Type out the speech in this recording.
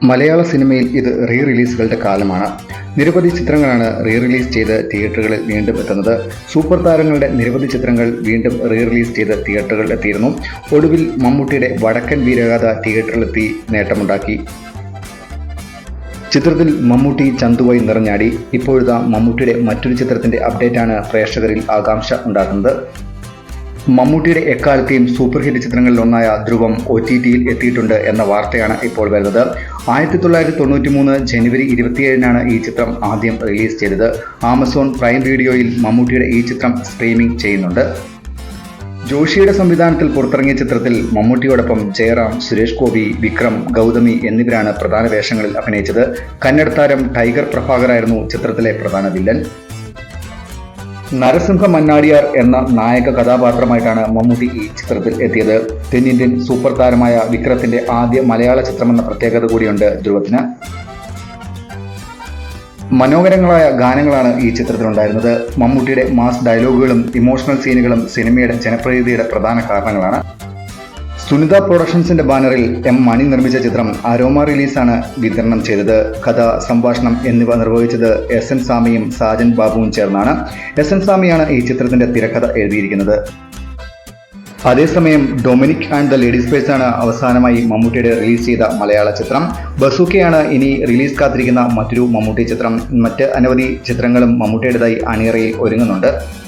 മലയാള സിനിമയിൽ ഇത് റിലീസുകളുടെ കാലമാണ്. നിരവധി ചിത്രങ്ങളാണ് റിലീസ് ചെയ്ത് തിയേറ്ററുകളിൽ വീണ്ടും എത്തുന്നത്. സൂപ്പർ താരങ്ങളുടെ നിരവധി ചിത്രങ്ങൾ വീണ്ടും റിലീസ് ചെയ്ത് തിയേറ്ററുകളിൽ എത്തിയിരുന്നു. ഒടുവിൽ മമ്മൂട്ടിയുടെ വടക്കൻ വീരഗാഥ തിയേറ്ററിലെത്തി നേട്ടമുണ്ടാക്കി. ചിത്രത്തിൽ മമ്മൂട്ടി ചന്തുവായി നിറഞ്ഞാടി. ഇപ്പോഴത്തെ മമ്മൂട്ടിയുടെ മറ്റൊരു ചിത്രത്തിന്റെ അപ്ഡേറ്റാണ് പ്രേക്ഷകരിൽ ആകാംക്ഷ ഉണ്ടാക്കുന്നത്. മമ്മൂട്ടിയുടെ എക്കാലത്തെയും സൂപ്പർ ഹിറ്റ് ചിത്രങ്ങളിൽ ഒന്നായ ധ്രുവം OTTയിൽ എത്തിയിട്ടുണ്ട് എന്ന വാർത്തയാണ് ഇപ്പോൾ വരുന്നത്. 1993 ജനുവരി 27 ഈ ചിത്രം ആദ്യം റിലീസ് ചെയ്തത്. ആമസോൺ പ്രൈം വീഡിയോയിൽ മമ്മൂട്ടിയുടെ ഈ ചിത്രം സ്ട്രീമിംഗ് ചെയ്യുന്നുണ്ട്. ജോഷിയുടെ സംവിധാനത്തിൽ പുറത്തിറങ്ങിയ ചിത്രത്തിൽ മമ്മൂട്ടിയോടൊപ്പം ജയറാം, സുരേഷ് ഗോപി, വിക്രം, ഗൗതമി എന്നിവരാണ് പ്രധാന വേഷങ്ങളിൽ അഭിനയിച്ചത്. കന്നഡ താരം ടൈഗർ പ്രഭാകറായിരുന്നു ചിത്രത്തിലെ പ്രധാന വില്ലൻ. നരസിംഹ മന്നാടിയാർ എന്ന നായക കഥാപാത്രമായിട്ടാണ് മമ്മൂട്ടി ഈ ചിത്രത്തിൽ എത്തിയത്. തെന്നിന്ത്യൻ സൂപ്പർ താരമായ വിക്രത്തിന്റെ ആദ്യ മലയാള ചിത്രമെന്ന പ്രത്യേകത കൂടിയുണ്ട് ധ്രുവത്തിന്. മനോഹരങ്ങളായ ഗാനങ്ങളാണ് ഈ ചിത്രത്തിലുണ്ടായിരുന്നത്. മമ്മൂട്ടിയുടെ മാസ് ഡയലോഗുകളും ഇമോഷണൽ സീനുകളും സിനിമയുടെ ജനപ്രിയതയുടെ പ്രധാന കാരണങ്ങളാണ്. സുനിത പ്രൊഡക്ഷൻസിന്റെ ബാനറിൽ മണി നിർമ്മിച്ച ചിത്രം അരോമ റിലീസാണ് വിതരണം ചെയ്തത്. കഥ, സംഭാഷണം എന്നിവ നിർവഹിച്ചത് SN സ്വാമിയും സാജൻ ബാബുവും ചേർന്നാണ്. SN സ്വാമിയാണ് ഈ ചിത്രത്തിന്റെ തിരക്കഥ എഴുതിയിരിക്കുന്നത്. അതേസമയം Dominic and the ladies boys ആണ് അവസാനമായി മമ്മൂട്ടിയുടെ റിലീസ് ചെയ്ത മലയാള ചിത്രം. ബസൂക്കയാണ് ഇനി റിലീസ് കാത്തിരിക്കുന്ന മറ്റൊരു മമ്മൂട്ടി ചിത്രം. മറ്റ് അനവധി ചിത്രങ്ങളും മമ്മൂട്ടിയുടേതായി അണിയറയിൽ ഒരുങ്ങുന്നുണ്ട്.